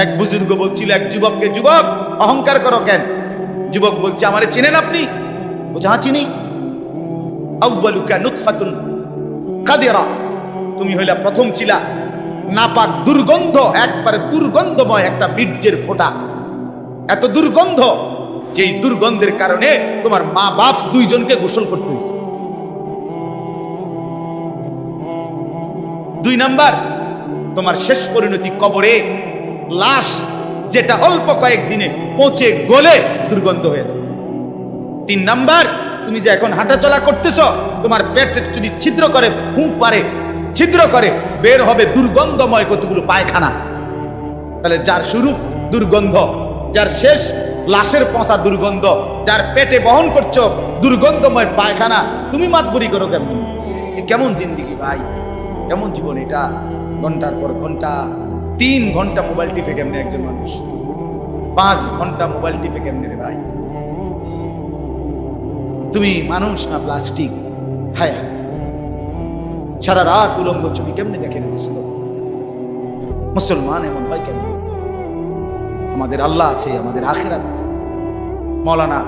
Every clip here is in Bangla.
এক বুজুর্গ বলছিল এক যুবককে, যুবক অহংকার করো কেন? যুবক বলছে, আমারে চেনেন আপনি? বলছে, হ্যাঁ চিনি। আউয়ালুকা নুতফাতুন কাদিরা, তুমি হইলা প্রথম ছিলা নাপাক দুর্গন্ধ, একবারে দুর্গন্ধময় একটা বীর্যের ফোঁটা, এত দুর্গন্ধ যেই দুর্গন্ধের কারণে তোমার মা বাপ দুইজনকে গোসল করতে হয়েছে। 2 নাম্বার, তোমার শেষ পরিণতি কবরে, লাশ যেটা অল্প কয়েকদিনে পচে গলে দুর্গন্ধ হয়েছে। 3 নাম্বার, তুমি যে এখন হাঁটাচলা করতেছ, তোমার পেটে যদি ছিদ্র করে, ফুঁক পারে ছিদ্র করে, বের হবে দুর্গন্ধময় কতগুলো পায়খানা। তাহলে যার শুরু দুর্গন্ধ, যার শেষ লাশের পচা দুর্গন্ধ, যার পেটে বহন করছো দুর্গন্ধময় পায়খানা, তুমি মাতবরি করো কেমন? কেমন জিন্দিগি ভাই, কেমন জীবন এটা? ঘন্টার পর ঘন্টা, 3 ঘন্টা মোবাইল টিপে কেমনে একজন মানুষ? 5 ঘন্টা মোবাইল টিপে কেমনে রে ভাই? তুমি মানুষ না প্লাস্টিক? হায় হায়, সারা রাত উলঙ্গ ছবি কেমনে দেখে রে দোস্ত? মুসলমান এমন হয় কেন? আমাদের আল্লাহ আছে, আমাদের আখিরাত আছে। মৌলানা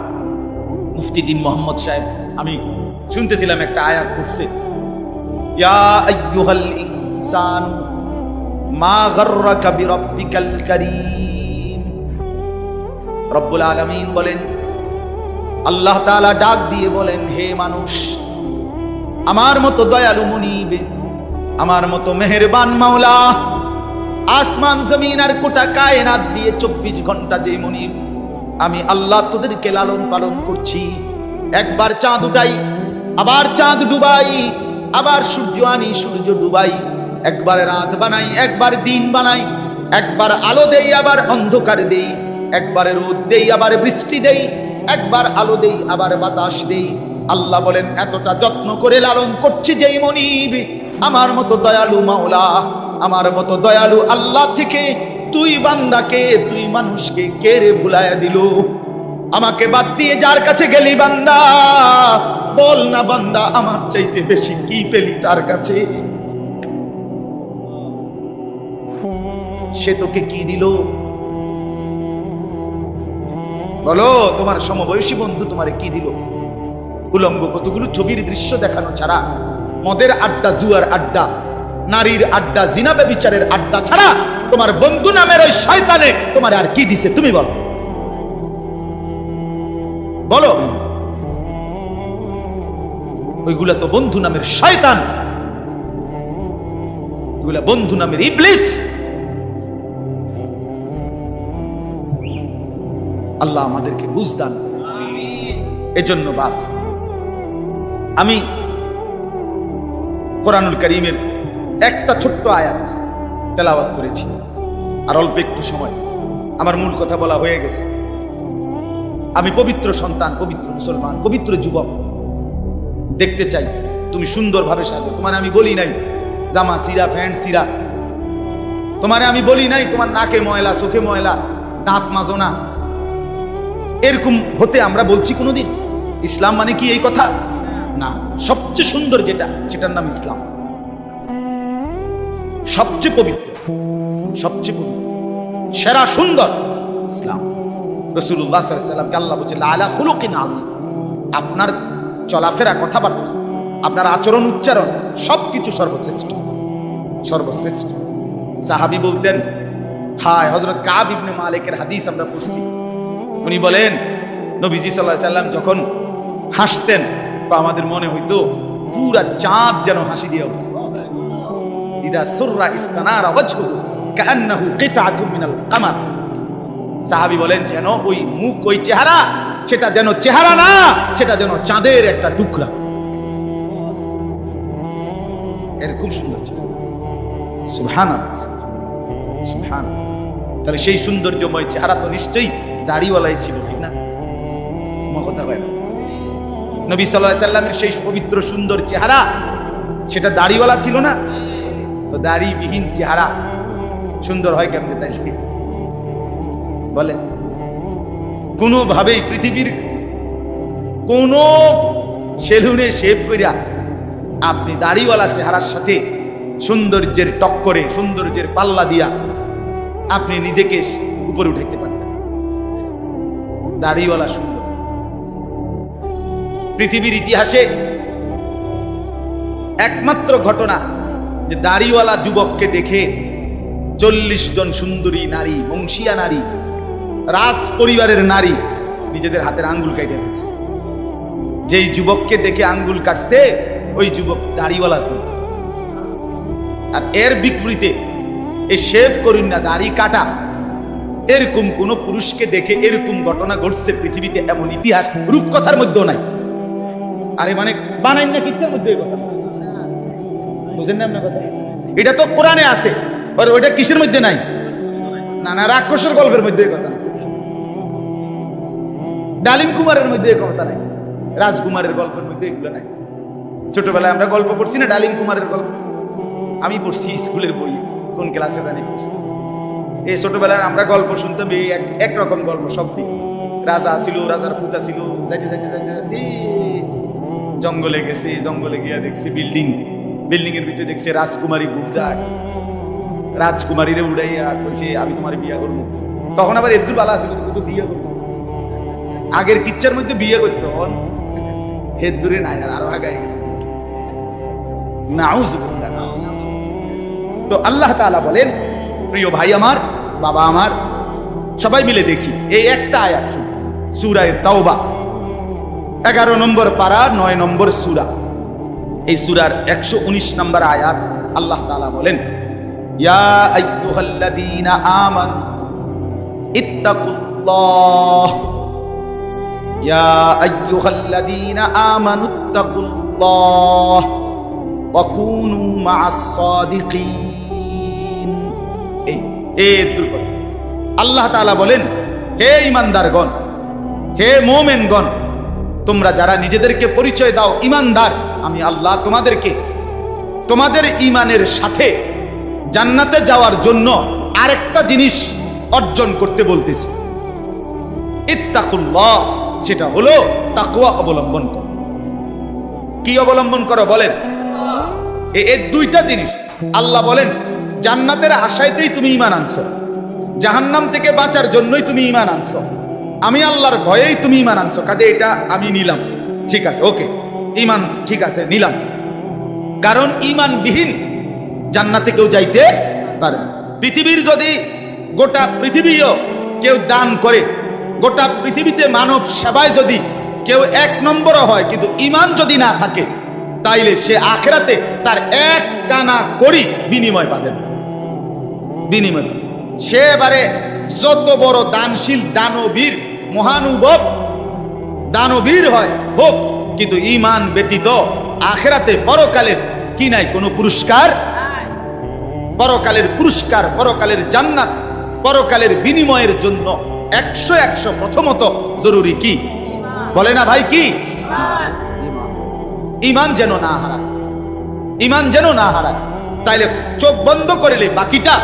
মুফতি দ্বীন মোহাম্মদ সাহেব, আমি শুনতেছিলাম একটা আয়াত পড়ছে, ইয়া আইয়ুহাল ইনসান মা গাররাকা বিরাব্বিকাল কারীম। রব্বুল আলামিন বলেন, আল্লাহ তাআলা ডাক দিয়ে বলেন, হে মানুষ, আমার মতো দয়ালু মুনিব, আমার মতো মেহেরবান মাওলা, আসমান জমিন আর গোটা কায়নাত দিয়ে 24 ঘন্টা যে মুনিব, আমি আল্লাহ তোদেরকে লালন পালন করছি। একবার চাঁদ উঠাই, আবার চাঁদ ডুবাই, আবার সূর্য আনি, সূর্য ডুবাই, একবার রাত বানাই, একবার দিন বানাই, একবার আলো দেই, আবার অন্ধকার দেই, একবার রোদ দেই, আবার বৃষ্টি দেই, একবার আলো দেই, আবার বাতাস দেই। আল্লাহ বলেন, এতটা যত্ন করে লালন করছি যেই মনিব, আমার মতো দয়ালু মাওলা, আমার মতো দয়ালু আল্লাহ থেকে তুই বান্দাকে, তুই মানুষকে কে রে ভুলাইয়া দিল? আমাকে বাদ দিয়ে যার কাছে গেলি বান্দা, বল না বান্দা, আমার চাইতে বেশি কি পেলি তার কাছে? সে তোকে কি দিল? বলো, তোমার সমবয়সী বন্ধু তোমারে কি দিল? উলঙ্গ কতগুলো ছবির দৃশ্য দেখানো ছাড়া, মদের আড্ডা, জুয়ার আড্ডা, নারীর আড্ডা, জিনা ব্যভিচারের আড্ডা ছাড়া তোমার বন্ধু নামের ওই শয়তানে তোমার আর কি দিছে? তুমি বলো, বলো। ওইগুলা তো বন্ধু নামের শয়তান, ওইগুলা বন্ধু নামের ইবলিস। আল্লাহ আমাদেরকে বুঝ দান। এজন্য বাপ, আমি কোরআনুল কারীমের একটা ছোট্ট আয়াত তেলাওয়াত করেছি, আর অল্প একটু সময়, আমার মূল কথা বলা হয়ে গেছে। আমি পবিত্র সন্তান, পবিত্র মুসলমান, পবিত্র যুবক দেখতে চাই তুমি সুন্দরভাবে সাজো। তোমার আমি বলি নাই জামা সিরা, প্যান্ট সিরা, তোমারে আমি বলি নাই তোমার নাকে ময়লা, চোখে ময়লা, দাঁত মাজো না, এরকম হতে আমরা বলছি কোনোদিন? ইসলাম মানে কি এই কথা? না। সবচেয়ে সুন্দর যেটা, সেটার নাম ইসলাম। সবচেয়ে পবিত্র, সবচেয়ে পবিত্র, সেরা সুন্দর ইসলাম। রাসূলুল্লাহ সাল্লাল্লাহু আলাইহি ওয়াসাল্লামকে আল্লাহ বলেছে, আলা খুলুকিন আযীম। আপনার চলাফেরা, কথাবার্তা, আপনার আচরণ, উচ্চারণ, সবকিছু সর্বশ্রেষ্ঠ, সর্বশ্রেষ্ঠ। সাহাবী বলতেন, হায়, হযরত কাব ইবনে মালিকের হাদিস আমরা পড়ছি, উনি বলেন, নবীজি সাল্লাল্লাহু আলাইহি ওয়াসাল্লাম যখন হাসতেন, তো আমাদের মনে হইতো পুরা চাঁদ যেন হাসি দিয়ে উঠছে। ইদা সুররা ইস্তানারা ওয়াজহুহু কাআন্নাহু কিতআতুম মিনাল কামার। সাহাবী বলেন, যেন ওই মুখ, ওই চেহারা, সেটা যেন চেহারা না, সেটা যেন চাঁদের একটা টুকরা। এরকম সুন্দর ছিল। সুবহানাল্লাহ, সুবহানাল্লাহ। তাহলে সেই সৌন্দর্যময় চেহারা তো নিশ্চয়ই দাড়িওয়ালাই ছিল, ঠিক না? কথা হয় না? নবী সাল্লাল্লাহু আলাইহি ওয়াসাল্লামের সেই পবিত্র সুন্দর চেহারা, সেটা দাড়িওয়ালা ছিল না? তো দাড়িবিহীন চেহারা সুন্দর হয় কেমনে তাই বলেন? কোনোভাবেই পৃথিবীর কোন সেলুনে শেভ করিয়া আপনি দাড়িওয়ালা চেহারার সাথে সৌন্দর্যের টক্করে, সৌন্দর্যের পাল্লা দিয়া আপনি নিজেকে উপরে উঠাইতে পারতেন। দাড়িওয়ালা সুন্দর। পৃথিবীর ইতিহাসে একমাত্র ঘটনা যে দাড়িওয়ালা যুবককে দেখে 40 জন সুন্দরী নারী, বংশীয়া নারী, রাজ পরিবারের নারী নিজেদের হাতের আঙ্গুল কেটে ফেলছে। যেই যুবককে দেখে আঙ্গুল কাটছে ওই যুবক দাড়িওয়ালা ছিল। আর এর বিপরীতে এই শেভ করুন না, দাড়ি কাটা, এরকম কোন পুরুষকে দেখে এরকম ঘটনা ঘটছে পৃথিবীতে এমন ইতিহাস রূপকথার মধ্যেও নাই। আরে মানে বানাই না কিচ্ছার মধ্যে এই কথা, বুঝেন না আপনার কথা? এটা তো কোরআনে আছে, আর ওইটা কিসের মধ্যে নাই? না না, রাক্ষসের গল্পের মধ্যে এই কথা নাই, ডালিম কুমারের মধ্যে এই কথা নাই, রাজকুমারের গল্পের মধ্যে এগুলো নাই। ছোটবেলায় আমরা গল্প পড়ছি না, ডালিম কুমারের গল্প, আমি পড়ছি স্কুলের বই, কোন ক্লাসে জানি পড়ছি। এই ছোটবেলায় আমরা গল্প শুনতাম, এই একরকম গল্প সব দিক। রাজা ছিল, রাজার ফুতা ছিল, যাইতে যাইতে যাইতে যাইতে জঙ্গলে গেছে, জঙ্গলে গিয়া দেখছি বিল্ডিং, বিল্ডিং এর ভিতরে দেখছে রাজকুমারী ঘুম যায়, রাজকুমারীরে উড়াইয়া কইছে আমি তোমার বিয়া করবো। তখন আবার এদ্দুর বালা ছিল, কিন্তু বিয়ে করবো। আগের কিচ্ছার মধ্যে বিয়ে করতে হন, হেদ্দুরে নাই, আর আরো আগায় গেছে। নাউজুবিল্লাহ, নাউজুবিল্লাহ। তো আল্লাহ তাআলা বলেন, প্রিয় ভাই আমার, বাবা আমার, সবাই মিলে দেখি এই একটা আয়াত শুনুন, সূরা তাওবা 11 নম্বর পারা 9 নম্বর সূরা। এই সূরার 119 নম্বর আয়াত আল্লাহ তাআলা বলেন, ইয়া আইয়ুহাল্লাযীনা আমানু ইত্তাকুল্লাহ, ইয়া আইয়ুহাল্লাযীনা আমানু ইত্তাকুল্লাহ ওয়া কুনু মা'আস সাদিকিন। এই দুর্বল আল্লাহ তাআলা বলেন, হে ঈমানদারগণ, হে মুমিনগণ, তোমরা যারা নিজেদেরকে পরিচয় দাও ঈমানদার, আমি আল্লাহ তোমাদেরকে তোমাদের ঈমানের সাথে জান্নাতে যাওয়ার জন্য আরেকটা জিনিস অর্জন করতে বলতেছি, ইত্তাকুল্লাহ। সেটা হলো তাকওয়া অবলম্বন করো। কি অবলম্বন করো বলেন? এই দুইটা জিনিস। আল্লাহ বলেন, জান্নাতের আশায়তেই তুমি ঈমান আনছো, জাহান্নাম থেকে বাঁচার জন্যই তুমি ঈমান আনছো, আমি আল্লাহর ভয়েই তুমি ঈমান আনছো। কাজে এটা আমি নিলাম, ঠিক আছে, ওকে, ঈমান ঠিক আছে, নিলাম। কারণ ঈমানবিহীন জান্নাতে কেউ যাইতে পারে না। পৃথিবীর যদি গোটা পৃথিবীও কেউ দান করে, গোটা পৃথিবীতে মানব সেবায় যদি কেউ 1 নম্বরও হয়, কিন্তু ঈমান যদি না থাকে, তাইলে সে আখিরাতে তার 1 কানা করি বিনিময় পাবেন, বিনিময়। সে এবারে যত বড় দানশীল, দানবীর, মহানুভব দানবীর হয় হোক, কিন্তু ঈমান ব্যতীত আখিরাতে পরকালের কি নাই? কোনো পুরস্কার। পরকালের পুরস্কার, পরকালের জান্নাত, পরকালের বিনিময়ের জন্য 100 প্রথমত জরুরি কি বলে না ভাই? কি? ঈমান যেন না হারায়, ঈমান যেন না হারায়। তাইলে চোখ বন্ধ করলে বাকিটা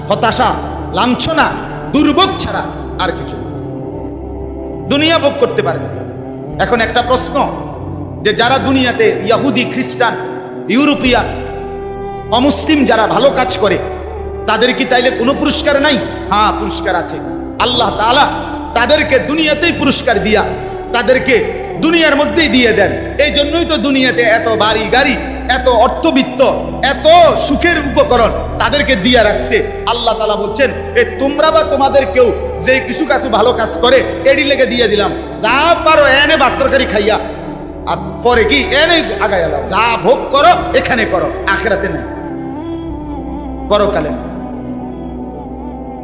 হতাশা, লাঞ্ছনা, দুর্ভোগ ছাড়া আর কিছু দুনিয়া ভোগ করতে পারবে। এখন একটা প্রশ্ন, যে যারা দুনিয়াতে ইহুদি, খ্রিস্টান, ইউরোপিয়ান, অমুসলিম যারা ভালো কাজ করে, তাদের কি তাইলে কোনো পুরস্কার নাই? হ্যাঁ, পুরস্কার আছে। আল্লাহ তাআলা তাদেরকে দুনিয়াতেই পুরস্কার দিয়া তাদেরকে দুনিয়ার মধ্যেই দিয়ে দেন। এই জন্যই তো দুনিয়াতে এত বাড়ি গাড়ি, এত অর্থবিত্ত, এত সুখের উপকরণ তাদেরকে দিয়া রাখছে। আল্লাহ তাআলা বলছেন, তোমরা বা তোমাদের কেউ যে কিছু কাছু ভালো কাজ করে, এডি লেগে দিয়ে দিলাম, যা পারো এনে ভাত তরকারি খাইয়া, আর পরে কি এনে আগায় এলাম, যা ভোগ করো এখানে করো, আখিরাতে না, পরকালে না।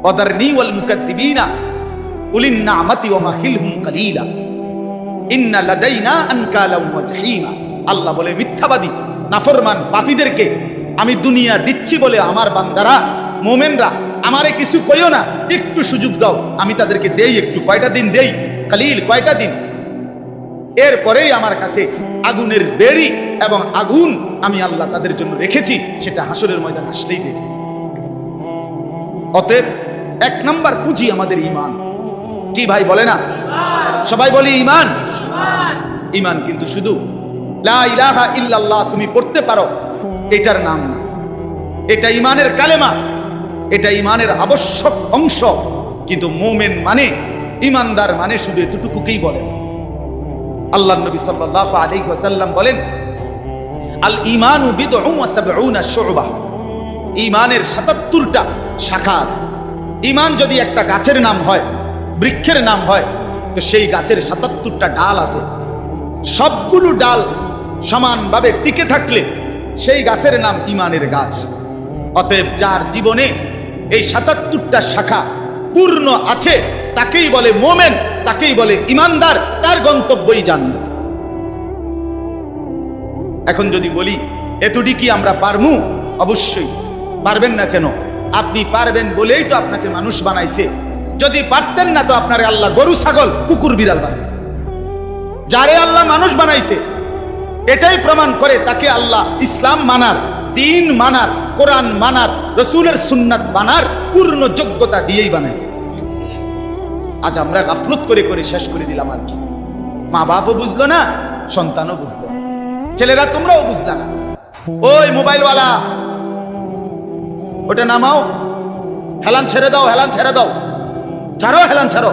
ওয়াদারনি ওয়াল মুকাদ্দিবিনা উলিন নি'মাতি ওয়া মাহিলহুম কালিলা ইন্না লাদাইনা আনকালাম ওয়া জাহিমা। আল্লাহ বলে, মিথ্যাবাদী, নাফরমান, পাপীদেরকে আমি দুনিয়া দিচ্ছি বলে আমার বান্দারা, মুমিনরা আমারে কিছু কইও না, একটু সুযোগ দাও, আমি তাদেরকে দেই একটু। কয়টা দিন দেই? কালিল, কয়টা দিন। এরপরেই আমার কাছে আগুনের বেড়ি এবং আগুন আমি আল্লাহ তাদের জন্য রেখেছি, সেটা হাসরের ময়দান আসলেই দেবে। অতএব 1 নম্বর পুঁজি আমাদের ঈমান। কি ভাই বলে না? সবাই বলি ঈমান। ঈমান কিন্তু শুধু লা ইলাহা ইল্লাল্লাহ তুমি পড়তে পারো এটার নাম না, এটা ঈমানের কালেমা। এটা ইমানের আবশ্যক অংশ। কিন্তু মুমিন মানে, ইমানদার মানে শুধু এতটুকুকেই বলেন। আল্লাহর নবী সাল্লাল্লাহু আলাইহি ওয়াসাল্লাম বলেন, আল ঈমানু বিদউন ওয়া সাবউনা শু'বা। ঈমানের ৭৭টা শাখা আছে। ঈমান যদি একটা গাছের নাম হয়, বৃক্ষের নাম হয়, তো সেই গাছের ৭৭টা ডাল আছে। সবগুলো ডাল সমানভাবে টিকে থাকলে সেই গাছের নাম ঈমানের গাছ। অতএব যার জীবনে এই ৭৭টা শাখা পূর্ণ আছে তাকেই বলে মুমিন, তাকেই বলে ঈমানদার, তার গন্তব্যই জান্নাত। এখন যদি বলি এতটুকু আমরা পারমু, অবশ্যই পারবেন না কেন? আপনি পারবেন বলেই তো আপনাকে মানুষ বানাইছে। যদি পারতেন না তো আপনারে আল্লাহ গরু, ছাগল, কুকুর, বিড়াল বানাইতেন। যারে আল্লাহ মানুষ বানাইছে এটাই প্রমাণ করে তাকে আল্লাহ ইসলাম মানার, দ্বীন মানার, কোরআন মানার, রাসূলের সুন্নাত মানার পূর্ণ যোগ্যতা দিয়েই বানাইছে। আজ আমরা গাফলত করে করে শেষ করে দিলাম। আর কি, মা বাপও বুঝলো না, সন্তানও বুঝলো না, ছেলেরা তোমরাও বুঝলা না। ওই মোবাইলওয়ালা, ওটা নামাও, হেলান ছেড়ে দাও, হেলান ছেড়ে দাও, ছাড়ো, হেলান ছাড়ো।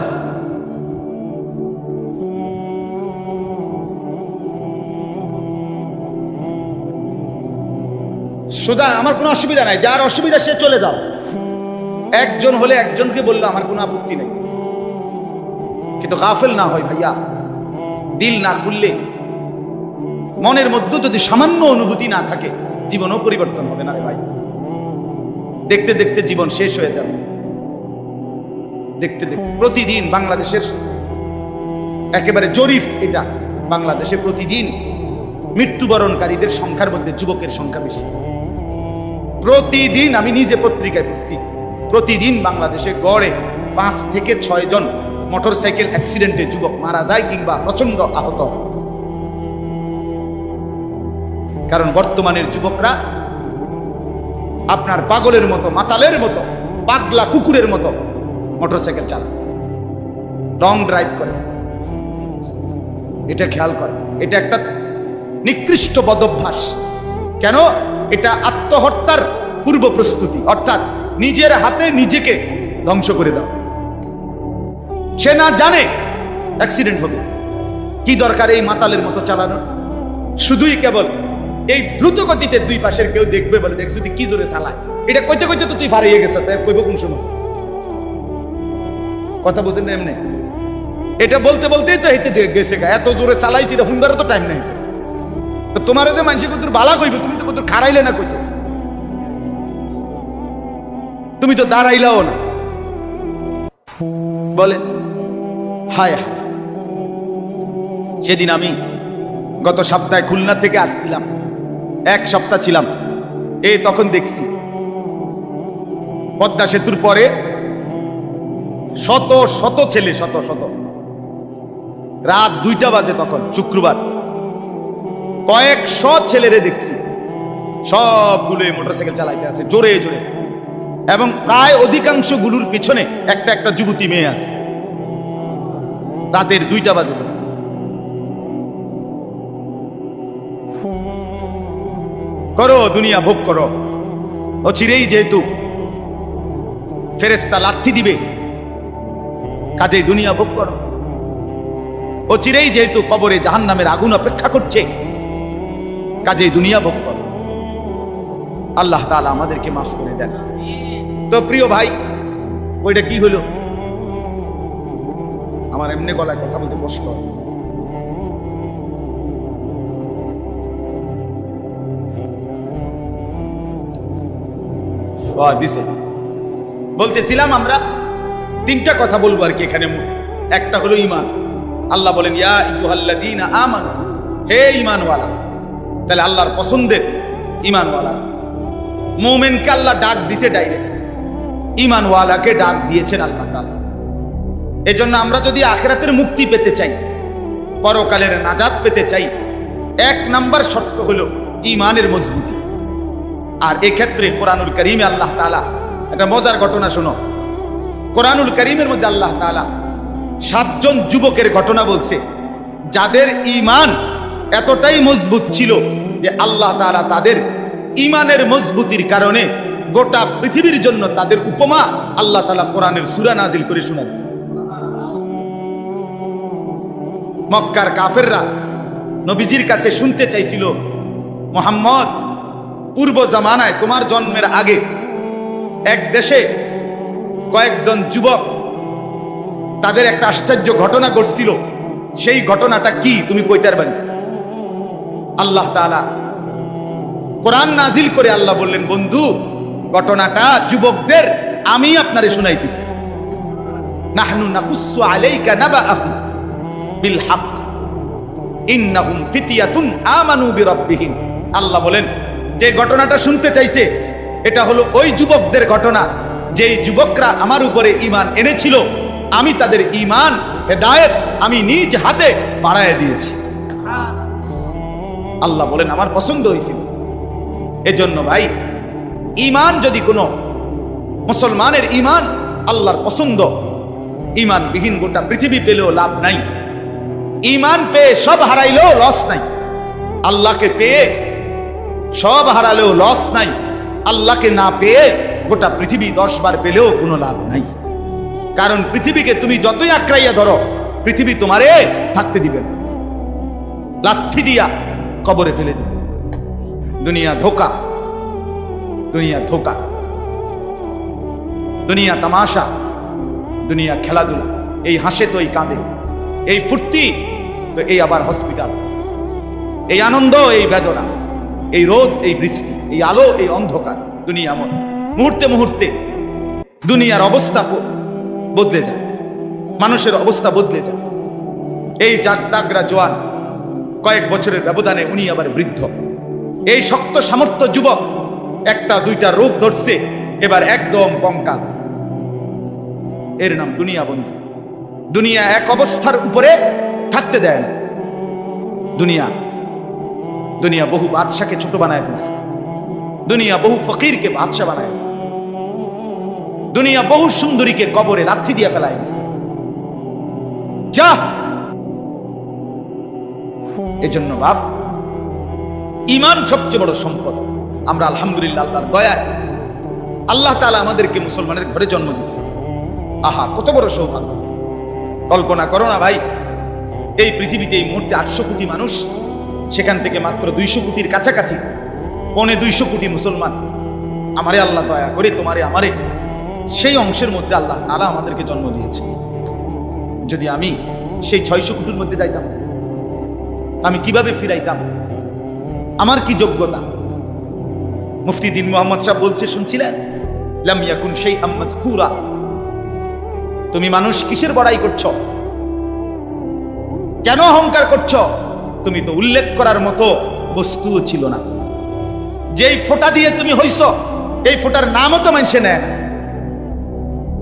সুদা আমার কোনো অসুবিধা নাই, যার অসুবিধা সে চলে যাও। একজন হলে একজনকে বললো আমার কোনো আপত্তি নেই, কিন্তু গাফেল না হয় ভাইয়া। দিল না খুললে, মনের মধ্যে যদি সামান্য অনুভূতি না থাকে, জীবনও পরিবর্তন হবে না রে ভাই। দেখতে দেখতে জীবন শেষ হয়ে যাবে। দেখতে দেখতে প্রতিদিন বাংলাদেশের একেবারে জরিপ এটা, বাংলাদেশে প্রতিদিন মৃত্যুবরণকারীদের সংখ্যার মধ্যে যুবকের সংখ্যা বেশি। প্রতিদিন, আমি নিজে পত্রিকায় পড়ছি, প্রতিদিন বাংলাদেশে গড়ে 5 থেকে 6 জন মোটরসাইকেল অ্যাক্সিডেন্টে যুবক মারা যায় কিংবা প্রচন্ড আহত। কারণ বর্তমানের যুবকরা আপনার পাগলের মতো, মাতালের মতো, পাগলা কুকুরের মতো মোটরসাইকেল চালায়, লং ড্রাইভ করে। এটা খেয়াল করে, এটা একটা নিকৃষ্ট বদভ্যাস। কেন? এটা আত্মহত্যার পূর্ব প্রস্তুতি, অর্থাৎ নিজের হাতে নিজেকে ধ্বংস করে দাও। সে না জানে অ্যাক্সিডেন্ট হবে, কি দরকার এই মাতালের মতো চালানো? শুধুই কেবল এই দ্রুত গতিতে দুই পাশের কেউ দেখবে বলে, দেখছো তুই কি জোরে চালায়, এটা কইতে কইতে তো তুই হারিয়ে গেছ, তাই কইব কোন সময়? কথা বুঝেন না? এমনি এটা বলতে বলতেই তো হেঁটে গেছে, এত জোরে চালাইছি, এটা হুন্ডারও তো টাইম নেই। তো তোমার যে মানুষ কত বালা কইবে, তুমি তো কত খারাইলে না, কইতো তুমি তো দাঁড়াইলাও না। বলে হায় হায়। সেদিন আমি গত সপ্তাহে খুলনা থেকে আসছিলাম, 1 সপ্তাহ ছিলাম। এই তখন দেখছি পদ্মা সেতুর পরে শত শত ছেলে, শত শত, রাত 2টা বাজে তখন, শুক্রবার, কয়েকশো ছেলেরে দেখছি, সবগুলো মোটরসাইকেল চালাইতে আছে জোরে জোরে, এবং প্রায় অধিকাংশ গুলোর পিছনে একটা একটা যুবতী মেয়ে আছে। রাতের 2টা বাজে। করো, দুনিয়া ভোগ করো, ও চিরেই যেহেতু ফেরেশতা লাথি দিবে, কাজেই দুনিয়া ভোগ করো। ও চিরেই যেহেতু কবরে জাহান্নামের আগুন অপেক্ষা করছে, কাজেই দুনিয়া ভোগ করো। আল্লাহ তাআলা আমাদেরকে মাফ করে দেন। তো প্রিয় ভাই, ওইটা কি হলো? আমার এমনি গলায় কথা বলতে কষ্ট দিছে। বলতেছিলাম আমরা 3টা কথা বলবো আর কি এখানে। একটা হলো ঈমান। আল্লাহ বলেন ইয়া আইয়ুহাল্লাযীনা আমানু, হে ঈমানওয়ালা। তাহলে আল্লাহর পছন্দের ঈমানওয়ালা মুমিনকে আল্লাহ ডাক দিছে ডাইরেক্ট, ঈমানওয়ালাকে ডাক দিয়েছেন আল্লাহ তাআলা। এজন্য আমরা যদি আখিরাতের মুক্তি পেতে চাই, পরকালের নাজাত পেতে চাই, 1 নাম্বার শর্ত হলো ঈমানের মজবুতি। আর এক্ষেত্রে কোরআনুল কারীমে আল্লাহ তাআলা একটা মজার ঘটনা শোনো। কোরআনুল কারীমের মধ্যে আল্লাহ তাআলা 7 জন যুবকের ঘটনা বলছে, যাদের ঈমান এতটাই মজবুত ছিল যে আল্লাহ তাআলা তাদের ঈমানের মজবুতির কারণে গোটা পৃথিবীর জন্য তাদের উপমা আল্লাহ তাআলা কোরআনের সূরা নাজিল করে শোনাচ্ছে। মক্কার কাফেররা নবীজির কাছে শুনতে চাইছিল, মুহাম্মদ, পূর্ব জামানায় তোমার জন্মের আগে এক দেশে কয়েকজন যুবক তাদের একটা আশ্চর্য ঘটনা ঘটছিল, সেই ঘটনাটা কি তুমি কইতে পারবেন? আল্লাহ তাআলা কোরআন নাজিল করে আল্লাহ বললেন, বন্ধু, ঘটনাটা যুবকদের আমি আপনারে শুনাইতেছি। নাহনু নাকুসু আলাইকা নাবাআহুম বিল হক ইন্নাহুম ফিতিয়াতুন আমানু বিরাব্বিহিম। আল্লাহ বলেন, যে ঘটনাটা শুনতে চাইছে এটা হলো ওই যুবকদের ঘটনা, যেই যুবকরা আমার উপরে ঈমান এনেছিল, আমি তাদের ঈমান হেদায়েত আমি নিজ হাতে বাড়ায় দিয়েছি। আল্লাহ বলেন, আমার পছন্দ হয়েছিল। এজন্য ভাই, ঈমান যদি কোনো মুসলমানের ঈমান আল্লাহর পছন্দ, ঈমান বিহীন গোটা পৃথিবী পেলেও লাভ নাই। ঈমান পেয়ে সব হারাইলেও লস নাই। আল্লাহকে পেয়ে সব হারালেও লস নাই। আল্লাহকে না পেয়ে গোটা পৃথিবী 10 বার পেলেও কোনো লাভ নাই। কারণ পৃথিবীকে তুমি যতই আঁকড়াইয়া ধরো, পৃথিবী তোমারে থাকতে দিবে না, লাথি দিয়া কবরে ফেলে দিবে। দুনিয়া ধোকা, দুনিয়া ধোকা, দুনিয়া তামাশা, দুনিয়া খেলাধুলা। এই হাসে তো এই কাঁদে, এই ফুর্তি তো এই আবার হসপিটাল, এই আনন্দ এই বেদনা, এই রোদ এই বৃষ্টি, এই আলো এই অন্ধকার। দুনিয়া মুহূর্তে মুহূর্তে দুনিয়ার অবস্থা বদলে যায়, মানুষের অবস্থা বদলে যায়। এই জাগতাগরা জোয়ান, কয়েক বছরের ব্যবধানে উনি আবার বৃদ্ধ। এই শক্ত সামর্থ্য যুবক, একটা দুইটা রোগ ধরছে, এবার একদম কঙ্কাল। এর নাম দুনিয়া বন্ধু। দুনিয়া এক অবস্থার উপরে থাকতে দেয় না। দুনিয়া দুনিয়া বহু বাদশাকে ছোট বানায় ফেলছে। দুনিয়া বহু ফকিরকে বাদশা বানায় ফেলছে। দুনিয়া বহু সুন্দরীকে কবরে লাথি দিয়ে ফেলায় দিছে। যা, এজন্য বাপ, ঈমান সবচেয়ে বড় সম্পদ। আমরা আলহামদুলিল্লাহ আল্লাহর দয়ায় আল্লাহ তাআলা আমাদেরকে মুসলমানের ঘরে জন্ম দিয়েছে। আহা, কত বড় সৌভাগ্য! কল্পনা করো না ভাই, এই পৃথিবীতে এই মুহূর্তে 800 কোটি মানুষ, সেখান থেকে মাত্র 200 কোটির কাছাকাছি, 250 কোটি মুসলমান। আমারে আল্লাহ দয়া করে তোমারে আমারে সেই অংশের মধ্যে আল্লাহ তাআলা আমাদেরকে জন্ম দিয়েছে। যদি আমি সেই 600 কোটির মধ্যে যাইতাম, আমি কিভাবে ফিরাইতাম? আমার কি যোগ্যতা? মুফতি দ্বীন মুহাম্মদ সাহেব বলছে, শুনছিলেন, লাম ইয়াকুন শাইআম মাযকুরা। তুমি মানুষ কিসের বড়াই করছো? কেন অহংকার করছো? তুমি তো উল্লেখ করার মতো বস্তুও ছিল না। যেই ফোঁটা দিয়ে তুমি হইছো, এই ফোঁটার নামও তো মানুষে নেয় না।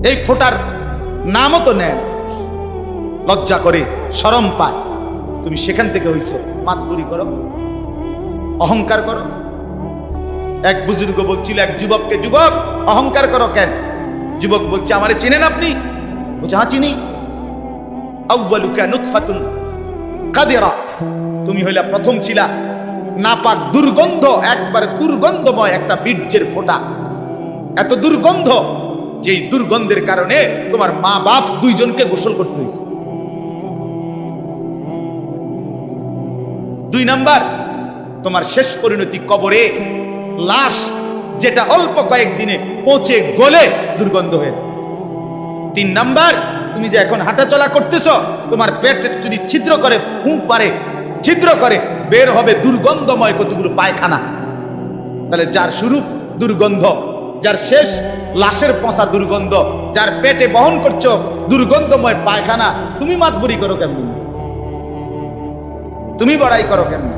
এই ফোঁটার নামও তো নেয়, লজ্জা করে, শরম পায়। তুমি সেখান থেকে হইছো, মাতবুরি করো, অহংকার করো। এক বুজুর্গ বলছিল এক যুবককে, যুবক, অহংকার করো কেন? যুবক বলছে, আমারে চিনেন আপনি? বলছে, হ্যাঁ চিনি। আউয়ালুকা নুতফাতুন কাদিরা, তুমি হইলা প্রথম ছিলা নাপাক, দুর্গন্ধ, একবারে দুর্গন্ধময় একটা বীর্যের ফোঁটা। এত দুর্গন্ধ, যেই দুর্গন্ধের কারণে তোমার মা বাপ দুইজনকে গোসল করতে হয়েছে। 2 নাম্বার, তোমার শেষ পরিণতি কবরে, লাশ যেটা অল্প কয়েকদিনে পচে গলে দুর্গন্ধ হয়েছে। 3 নাম্বার, তুমি যে এখন হাঁটাচলা করতেছ, তোমার পেট যদি ছিদ্র করে, ফুঁক পারে, ছিদ্র করে, বের হবে দুর্গন্ধময় কতগুলো পায়খানা। তাহলে যার শুরু দুর্গন্ধ, যার শেষ লাশের পচা দুর্গন্ধ, যার পেটে বহন করছো দুর্গন্ধময় পায়খানা, তুমি মাতবুরি করো কেমন? তুমি বড়াই করো কেমন?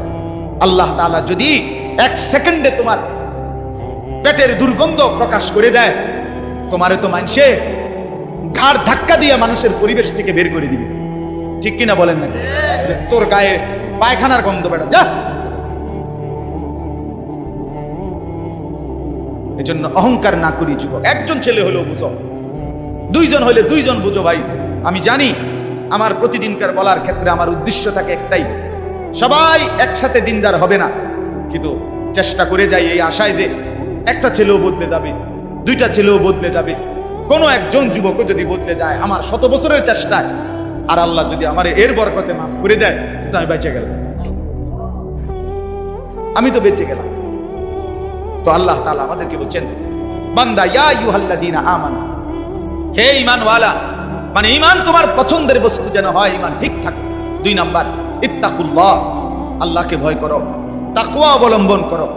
আল্লাহ তাআলা যদি 1 সেকেন্ডে তোমার পেটের দুর্গন্ধ প্রকাশ করে দেয়, তোমারে তো মানুষে ঘাড় ধাক্কা দিয়ে মানুষের পরিবেশ থেকে বের করে দিবে। ঠিক কিনা বলেন না? তোর গায়ে পায়খানার গন্ধ, বেটা যা। এজন্য অহংকার না করি যুবক। একজন ছেলে হলেও বুঝো, 2 জন হলে 2 জন বুঝো ভাই। আমি জানি আমার প্রতিদিনকার বলার ক্ষেত্রে আমার উদ্দেশ্য থাকে একটাই, সবাই একসাথে দিনদার হবে না, কিন্তু চেষ্টা করে যাই এই আশায় যে একটা ছেলেও বদলে যাবে, দুইটা ছেলেও বদলে যাবে, কোনো একজন যুবকও যদি বদলে যায় আমার 100 বছরের চেষ্টায়, আর আল্লাহ যদি আমার এর বরকতে মাফ করে দেয়, তো আমি বেঁচে গেলাম, আমি তো বেঁচে গেলাম। তো আল্লাহ তাআলা আমাদেরকে বলছেন, বান্দা ইয়া আইয়ুহাল্লাযীনা আমানু, হে ঈমানওয়ালা, মানে ঈমান তোমার পছন্দের বস্তু যেন হয়, ঈমান ঠিক থাকে। 2 নাম্বার, ইত্তাকুল্লাহ, আল্লাহকে ভয় করো, তাকওয়া অবলম্বন করো,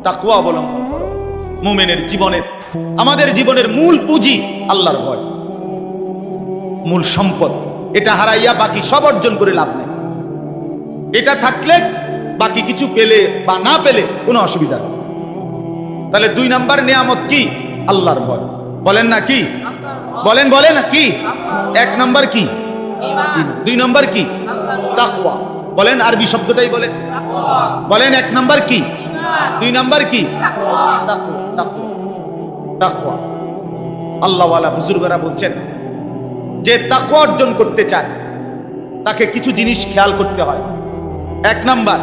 তাকওয়া অবলম্বন করো। মুমিনের জীবনের, আমাদের জীবনের মূল পুঁজি আল্লাহর ভয়, মূল সম্পদ। এটা হারাইয়া বাকি সব অর্জন করে লাভ নেই। এটা থাকলে বাকি কিছু পেলে বা না পেলে কোনো অসুবিধা নেই। তাহলে 2 নাম্বার নিয়ামত কি? আল্লাহর ভয়। বলেন না কি? বলেন বলেন কি? 1 নাম্বার কি? ঈমান। 2 নাম্বার কি? তাকওয়া। বলেন আরবি শব্দটাই বলেন, বলেন 1 নাম্বার কি? ঈমান। 2 নাম্বার কি? তাকওয়া। তাকওয়া, তাকওয়া। আল্লাহওয়ালা বুজুর্গরা বলছেন যে তাকওয়া অর্জন করতে চায় তাকে কিছু জিনিস খেয়াল করতে হয়। 1 নাম্বার,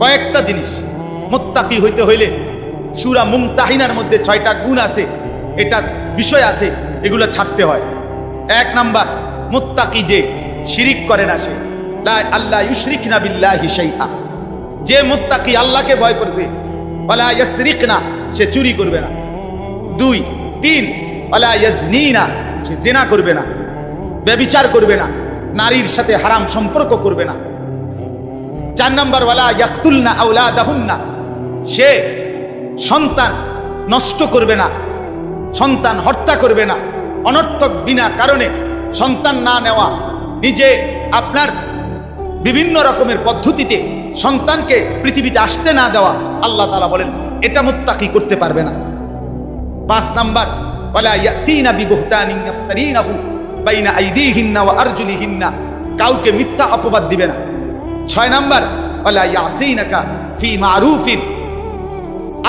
কয়েকটা জিনিস। মুত্তাকি হইতে হইলে সূরা মুমতাহিনার মধ্যে 6টা গুণ আছে, এটা বিষয় আছে, এগুলো ছাড়তে হয়। 1 নাম্বার, মুত্তাকি যে শিরিক করে না, সে লা আল্লাহ ইউশরিকনা বিল্লাহি শাইআ, যে মুত্তাকি আল্লাহকে ভয় করবে, ওয়ালা ইয়াসরিকনা, সে চুরি করবে না। 2, 3, ওয়ালা ইয়াজনিনা, সে জিনা করবে না, ব্যভিচার করবে না, নারীর সাথে হারাম সম্পর্ক করবে না। 4 নাম্বার, ওয়ালা ইয়াকতুলনা আওলাদাহুন্না, সে সন্তান নষ্ট করবে না, সন্তান হত্যা করবে না, অনর্থক বিনা কারণে সন্তান না নেওয়া, নিজে আপনার বিভিন্ন রকমের পদ্ধতিতে সন্তানকে পৃথিবীতে আসতে না দেওয়া, আল্লাহ তাআলা বলেন এটা মুত্তাকি করতে পারবে না। 5 নাম্বার, ওয়ালা ইয়াতিনা বিবুহতানিন ইফতারিনাহু বাইনা আইদিহিন্না ওয়া আরজুলিহিন্না, কাউকে মিথ্যা অপবাদ দিবে না। 6 নাম্বার, ওয়ালা ইয়াসিনাকা ফি মারুফিন,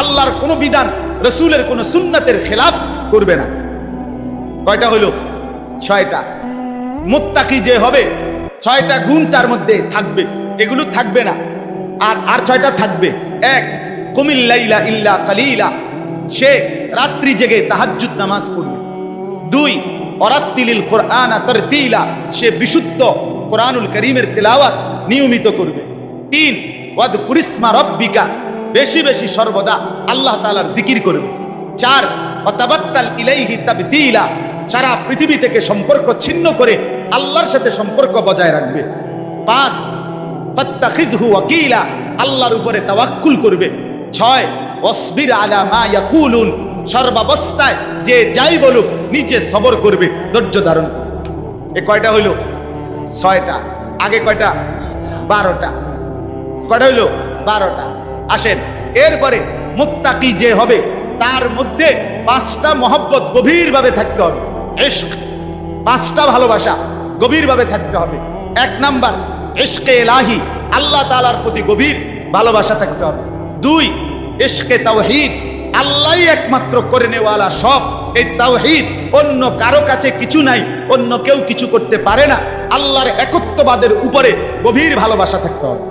আল্লাহর কোন বিধান, রাসূলের কোন সুন্নাতের খেলাফ করবে না। কয়টা হলো? 6টা। মুত্তাকি যে হবে 6টা গুণ তার মধ্যে থাকবে, এগুলো থাকবে না। আর 6টা থাকবে। 1, কুমিল লাইলা ইল্লা কালিলা, সে রাত্রি জেগে তাহাজ্জুদ নামাজ পড়বে। 2, ওয়ারাত্তিলিল কুরআনা তারতিলা, সে বিশুদ্ধ কোরআনুল কারীমের তেলাওয়াত নিয়মিত করবে। 3, ওয়াযকুরিসমা রাব্বিকা, বেশি বেশি সর্বদা আল্লাহ তাআলার জিকির করবে। 4, ওয়াতাবাত্তাল ইলাইহি তাবতিলা, সারা পৃথিবী থেকে সম্পর্ক ছিন্ন করে আল্লাহর সাথে সম্পর্ক বজায় রাখবে। 5, ফাত্তাখিযহু ওয়াকিলা, আল্লাহর উপরে তাওয়াক্কুল করবে। 6, ওয়াসবির আলা মা ইয়াকুলুন, সর্বাবস্থায় যে যাই বলুক নিজে সবর করবে, ধৈর্য ধারণ করবে। এ কয়টা হইল? 6টা। আগে কয়টা? 12টা। কয়টা হইল? 12টা। আসেন, এরপরে মুত্তাকি যে হবে তার মধ্যে 5টা মহব্বত গভীরভাবে থাকতে হবে। ইশক, 5টা ভালোবাসা গভীরভাবে থাকতে হবে। 1 নাম্বার, ইশকে ইলাহি, আল্লাহ তাআলার প্রতি গভীর ভালোবাসা থাকতে হবে। 2, ইশকে তাওহীদ, আল্লাহই একমাত্র করে নেওয়ালা সব, এই তাওহীদ, অন্য কারো কাছে কিছু নাই, অন্য কেউ কিছু করতে পারে না। আল্লাহর একত্ববাদের উপরে গভীর ভালোবাসা থাকতে হবে।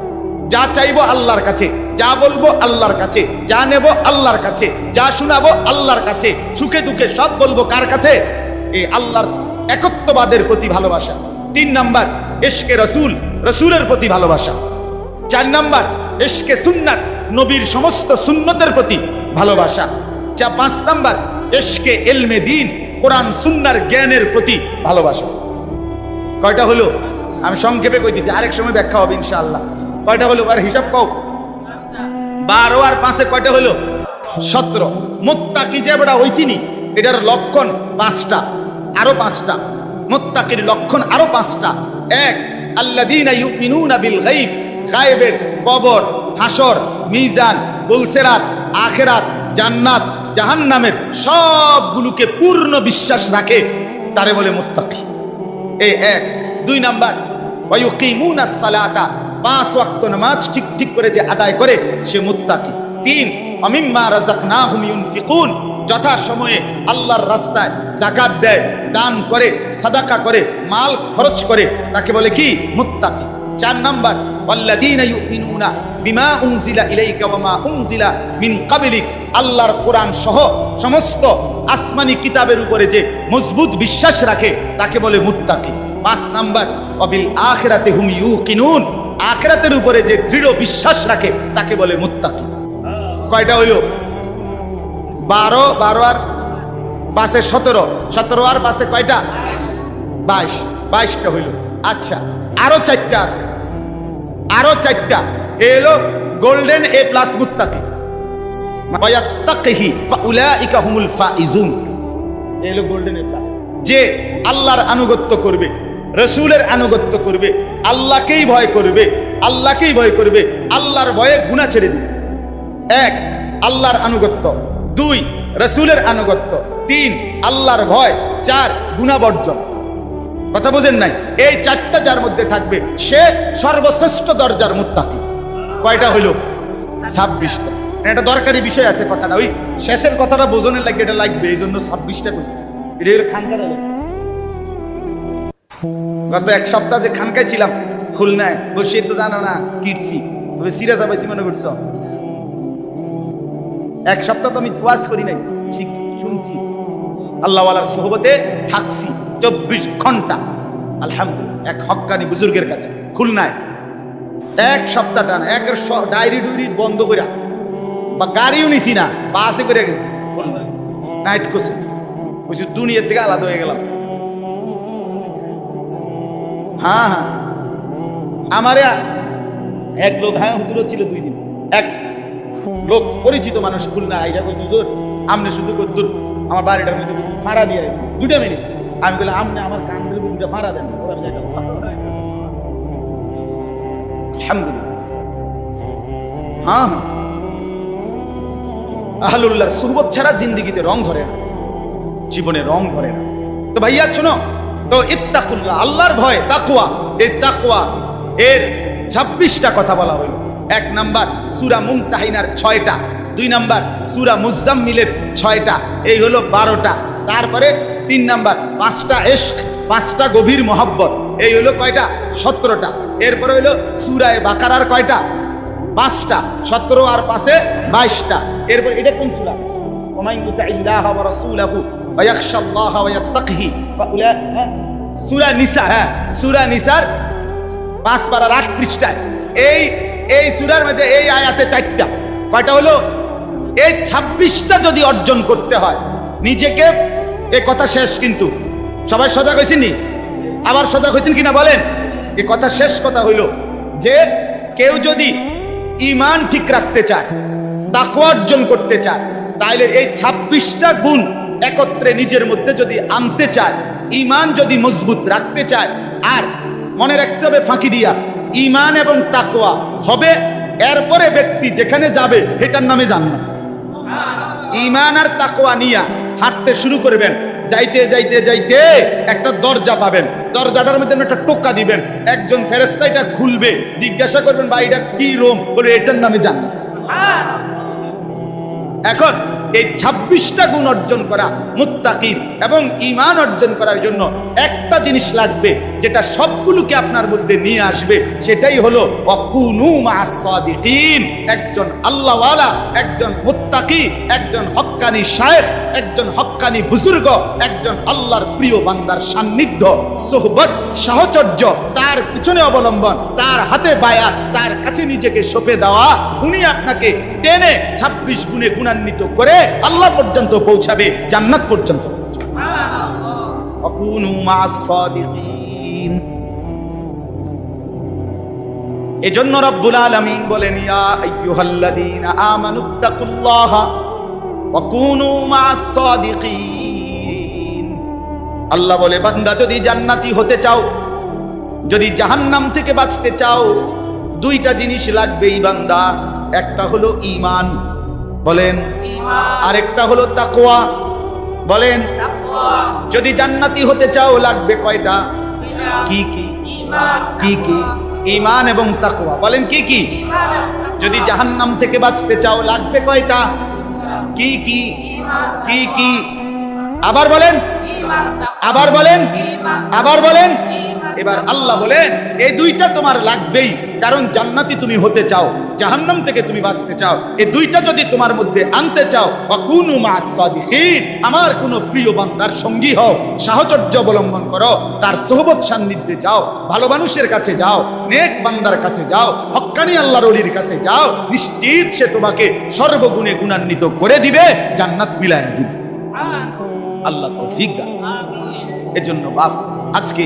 যা চাইবো আল্লাহর কাছে, যা বলবো আল্লাহর কাছে, যা নেব আল্লাহর কাছে, যা শোনাবো আল্লাহর কাছে, সুখে দুঃখে সব বলবো কার কাছে? এই আল্লাহর একত্ববাদের প্রতি ভালোবাসা। 3 নাম্বার, ইশকে রাসূল, রাসূলের প্রতি ভালোবাসা। 4 নাম্বার, ইশকে সুন্নাত, নবীর সমস্ত সুন্নতের প্রতি ভালোবাসা। 5 নাম্বার, ইশকে ইলমে দ্বীন, কোরআন সুন্নাহর জ্ঞানের প্রতি ভালোবাসা। কয়টা হলো? আমি সংক্ষেপে কইতেছি, আরেক সময় ব্যাখ্যা হবে ইনশাআল্লাহ। কয়টা হলো? আর হিসাব কও। 12 আর 5-এ কয়টা হলো? 17। মুত্তাকি যে বড় হইছিনি, এটার লক্ষণ 5টা, আরো 5টা। মুত্তাকির লক্ষণ আরো 5টা। 1, আল্লাযীনা ইউমিনুনা বিল গায়ব, গায়বের, কবর, হাসর, মিজান, ফুলসিরাত, আখিরাত, জান্নাত, জাহান্নামের সবগুলোকে পূর্ণ বিশ্বাস রাখে, তারে বলে মুত্তাকি। এই 1। 2 নাম্বার, ওয়া ইউকিমুনাস সালাতা, 5 ওয়াক্ত নামাজ ঠিক ঠিক করে যে আদায় করে সে মুত্তাকি। 3, আমিম্মা রাযাকনাহুম ইউনফিকুন, যথা সময়ে আল্লাহর রাস্তায় যাকাত দেয়, দান করে, সাদাকা করে, মাল খরচ করে, তাকে বলে কি? মুত্তাকি। 4 নাম্বার, ওয়াল্লাযীনা ইউমিনুনা বিমা উনজিলা ইলাইকা ওয়া মা উনজিলা মিন ক্বাবলিক, আল্লাহর কোরআন সহ সমস্ত আসমানি কিতাবের উপরে যে মজবুত বিশ্বাস রাখে তাকে বলে মুত্তাকি। 5 নাম্বার ওয়াবিল আখিরাতি হুম ইউকিনুন, আখিরাতের উপরে যে দৃঢ় বিশ্বাস রাখে তাকে বলে মুত্তাকি। কয়টা হইল? 12 12 আর 5 এ 17, 17 আর 5 এ কয়টা? 22, 22টা হইল। আচ্ছা, আরো 4টা আছে, আরো 4টা। এলো গোল্ডেন এ প্লাস মুত্তাকি, ওয়ায়াত্তাকিহি ফাউলাইকা হুমুল ফাইজুন। এলো গোল্ডেন এ প্লাস, যে আল্লাহর আনুগত্য করবে, রাসূলের আনুগত্য করবে, আল্লাহকেই ভয় করবে, আল্লাহকেই ভয় করবে, আল্লাহর ভয়ে গুনাহ ছেড়ে দিবে। 1 আল্লাহর আনুগত্য, 2 রাসূলের আনুগত্য, 3 আল্লাহর ভয়, 4 গুনাহ বর্জন। কথা বুঝেন নাই? এই 4টা যার মধ্যে থাকবে সে সর্বশ্রেষ্ঠ দরজার মুত্তাকি। কয়টা হইল? 26টা। এটা দরকারি বিষয় আছে কথাটা, ওই শেষের কথাটা বোঝনের লাগে এটা লাগবে, এই জন্য 26টা কইছে। এটা হলো খানকার। গত 1 সপ্তাহ যে খানকায় ছিলাম খুলনায়, বসে তো জানো না কিটছি, তবে সিরাজা পাইছি মনে করছো। 1 সপ্তাহ তো আমি ওয়াজ করি নাই, শুনছি, আল্লাহওয়ালার সোহবতে থাকছি 24 ঘন্টা আলহামদুলিল্লাহ, এক হক্কানি বুজুর্গের কাছে খুলনায়। 1 সপ্তাহ টানা, একের ডায়েরি ডুইরি বন্ধ করে, বা গাড়িও নিছি না, বাসে করে গেছি নাইট কোর্সে। বলছি দুনিয়ার থেকে আলাদা হয়ে গেলাম। হ্যাঁ হ্যাঁ, আমারে এক লোক, হ্যাঁ হুজুরও ছিল 2 দিন, এক লোক পরিচিত মানুষ খুলনা আইসা কইছে হুজুর আমনে শুধু কদ্দুর আমার বাড়িটার মধ্যে ফাড়া দিয়ে 2টা মিনিট। আমি বললাম আমনে আমার কান্দের 2টা ফাড়া দেন। আলহামদুলিল্লাহ। হ্যাঁ হ্যাঁ, আহলুল্লাহর সুহবত ছাড়া জিন্দেগিতে রং ধরে না, জীবনে রং ধরে না। তো ভাইয়া শোনো, তো ইত্তাকুল্লাহ, আল্লাহর ভয়, তাকওয়া, এই তাকওয়া এর 26টা কথা বলা হলো। 1 নাম্বার সূরা মুমতাহিনার 6টা, 2 নাম্বার সূরা মুজাম্মিলের 6টা, এই হলো 12টা। তারপরে 3 নাম্বার 5টা ইশক, 5টা গভীর মহব্বত, এই হলো কয়টা? 17টা। এরপরে হলো সূরা বাকারার কয়টা? 5টা, 17 আর 5-এ 22টা। এরপর এটা কোন সূরা? ওয়া ইউতিল্লাহা ওয়া রাসূলাহু ওয়া ইয়াখশাল্লাহা ওয়া ইয়াত্তাকিহি ফাউলাইকা, সূরা নিসা। হ্যাঁ, সূরা নিসার 5 পারার 8 পৃষ্ঠায় এই সূরার মধ্যে এই আয়াতে 4টা। কয়টা হলো? এই 26টা যদি অর্জন করতে হয় নিজেকে, এই কথা শেষ। কিন্তু সবাই সজাগ হয়েছেন নি? আবার সজাগ হয়েছেন কিনা বলেন? এই কথা শেষ কথা হইল যে কেউ যদি ঈমান ঠিক রাখতে চায়, তাকওয়া অর্জন করতে চায়, তাহলে এই 26টা গুণ একত্রে নিজের মধ্যে যদি আনতে চায়, ঈমান যদি মজবুত রাখতে চায়, আর মনে রাখতে হবে ফাঁকি দিয়া ঈমান এবং তাকওয়া হবে, এরপরে ব্যক্তি যেখানে যাবে এটার নামে জান্নাত। ঈমান আর তাকওয়া নিয়া হাঁটতে শুরু করবেন, যাইতে যাইতে যাইতে একটা দরজা পাবেন, দরজাটার মধ্যে একটা টোকা দিবেন, একজন ফেরেশতা এটা খুলবে, জিজ্ঞাসা করবেন ভাই এটা কি রুম, বলে এটার নামে জান্নাত। এখন এই 26টা গুণ অর্জন করা মুত্তাকির এবং ঈমান অর্জন করার জন্য একটা জিনিস লাগবে, যেটা সবগুলোকে আপনার মধ্যে নিয়ে আসবে, সেটাই হলো ওয়াকুনু মা'আস সাদিকিন। একজন আল্লাহওয়ালা, একজন মুত্তাকি, একজন হক্কানি শায়েখ, একজন হক্কানি বুজুর্গ, একজন আল্লাহর প্রিয় বান্দার সান্নিধ্য, সোহবত, সাহচর্য, তার পিছনে অবলম্বন, তার হাতে বায়াত, তার কাছে নিজেকে সঁপে দেওয়া, উনি আপনাকে টেনে 26 গুণে গুণান্বিত করে আল্লাহ পর্যন্ত পৌঁছাবে, জান্নাত পর্যন্ত। ওয়াকুনু মা'আস সাদিকিন। এজন্য রব্বুল আলামিন বলেন ইয়া আইয়ুহাল্লাযীনা আমানুত্তাকুল্লাহা ওয়া কুনু মা'আস সাদিকিন। আল্লাহ বলে বান্দা যদি জান্নাতি হতে চাও, যদি জাহান্নাম থেকে বাঁচতে চাও, 2টা জিনিস লাগবেই বান্দা। একটা হলো ঈমান, বলেন, আরেকটা হলো তাকওয়া, বলেন। যদি জান্নাতি হতে চাও লাগবে কয়টা? কি কি? কি কি? ঈমান এবং তাকওয়া, বলেন কি কি? যদি জাহান্নাম থেকে বাঁচতে চাও লাগবে কয়টা? কি কি? কি কি? আবার বলেন, আবার বলেন, আবার বলেন। এবার আল্লাহ বলেন এই দুইটা তোমার লাগবেই, কারণ জান্নাতি তুমি হতে চাও, জাহান্নাম থেকে তুমি বাঁচতে চাও। এই দুইটা যদি তোমার মধ্যে আনতে চাও, ওয়াকুনু মা'আস সাদিকিন, আমার কোন প্রিয় বান্দার সঙ্গী হও, সাহচর্য অবলম্বন করো, তার সোহবত সান্নিধ্যে যাও, ভালো মানুষের কাছে যাও, নেক বান্দার কাছে যাও, হক্কানি আল্লাহর ওলির কাছে যাও, নিশ্চিত সে তোমাকে সর্বগুণে গুণান্বিত করে দিবে, জান্নাত বিলায় দিবে। আল্লাহ তৌফিক দান। এজন্য বাপ, আজকে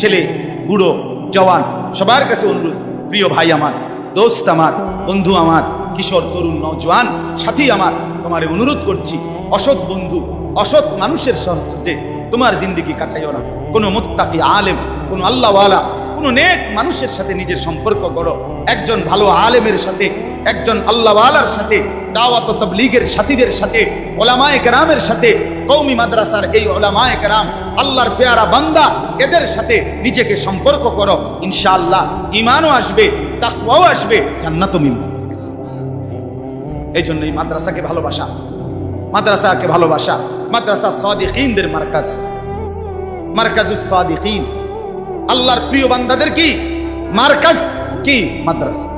ছেলে, বুড়ো, জওয়ান সবার কাছে অনুরোধ, প্রিয় ভাই আমার, দোস্ত আমার, বন্ধু আমার, কিশোর, তরুণ, নওজোয়ান সাথী আমার, তোমারে অনুরোধ করছি, অসৎ বন্ধু, অসৎ মানুষের সাথে তোমার জিন্দেগি কাটাইও না। কোনো মুত্তাকি আলেম, কোনো আল্লাহওয়ালা, কোনো নেক মানুষের সাথে নিজের সম্পর্ক গড়ো। একজন ভালো আলেমের সাথে, একজন আল্লাহওয়ালার সাথে, দাওয়াত ও তাবলীগের সাথীদের সাথে, ওলামায়ে কেরামের সাথে, কওমি মাদ্রাসার এই ওলামায়ে কেরাম, আল্লাহর পেয়ারা বান্দা, এদের সাথে নিজেকে সম্পর্ক করো। ইনশাআল্লাহ ঈমানও আসবে, তাকওয়াও আসবে, জান্নাতও মিলবে। এই জন্যই মাদ্রাসাকে ভালোবাসা, মাদ্রাসাকে ভালোবাসা। মাদ্রাসা সাদিকিনদের মার্কাজ, মার্কাজুস সাদিকিন, আল্লাহর প্রিয় বান্দাদের কি মার্কাজ, কি মাদ্রাসা।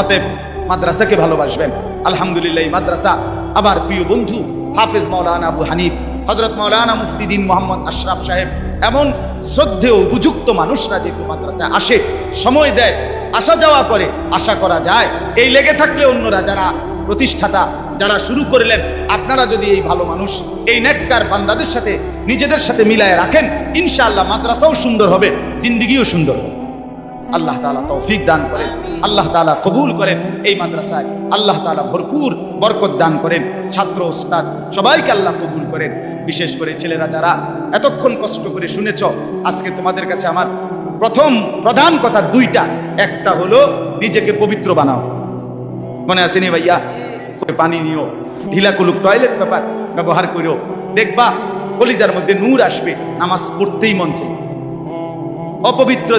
অতএব মাদ্রাসাকে ভালোবাসবেন। আলহামদুলিল্লাহ, মাদ্রাসা আমার প্রিয় বন্ধু হাফেজ মাওলানা আবু হানিফ, হযরত মাওলানা মুফতি দ্বীন মোহাম্মদ আশরাফ সাহেব, এমন শ্রদ্ধেয় উপযুক্ত মানুষরা যেহেতু মাদ্রাসায় আসে, সময় দেয়, আসা যাওয়া করে, আশা করা যায় এই লেগে থাকলে অন্যরা যারা প্রতিষ্ঠাতা, যারা শুরু করলেন, আপনারা যদি এই ভালো মানুষ, এই নেককার বান্দাদের সাথে নিজেদের সাথে মিলায় রাখেন, ইনশাআল্লাহ মাদ্রাসাও সুন্দর হবে, জিন্দেগিও সুন্দর হবে। আল্লাহ তাআলা তৌফিক দান করেন, আল্লাহ তাআলা কবুল করেন। এই মাদ্রাসায় আল্লাহ তাআলা ভরপুর বরকত দান করেন, ছাত্র ওস্তাদ সবাইকে আল্লাহ কবুল করেন। বিশেষ করে ছেলেরা যারা এতক্ষণ কষ্ট করে শুনেছ, আজকে তোমাদের কাছে আমার প্রধান কথা দুইটা। একটা হলো নিজেকে পবিত্র বানাও, মনে আসেনি ভাইয়া? পানি নিও, ঢিলা কুলুক টয়লেট পেপার ব্যবহার করো, দেখবা কলিজার মধ্যে নূর আসবে, নামাজ পড়তেই মন চাই। অপবিত্র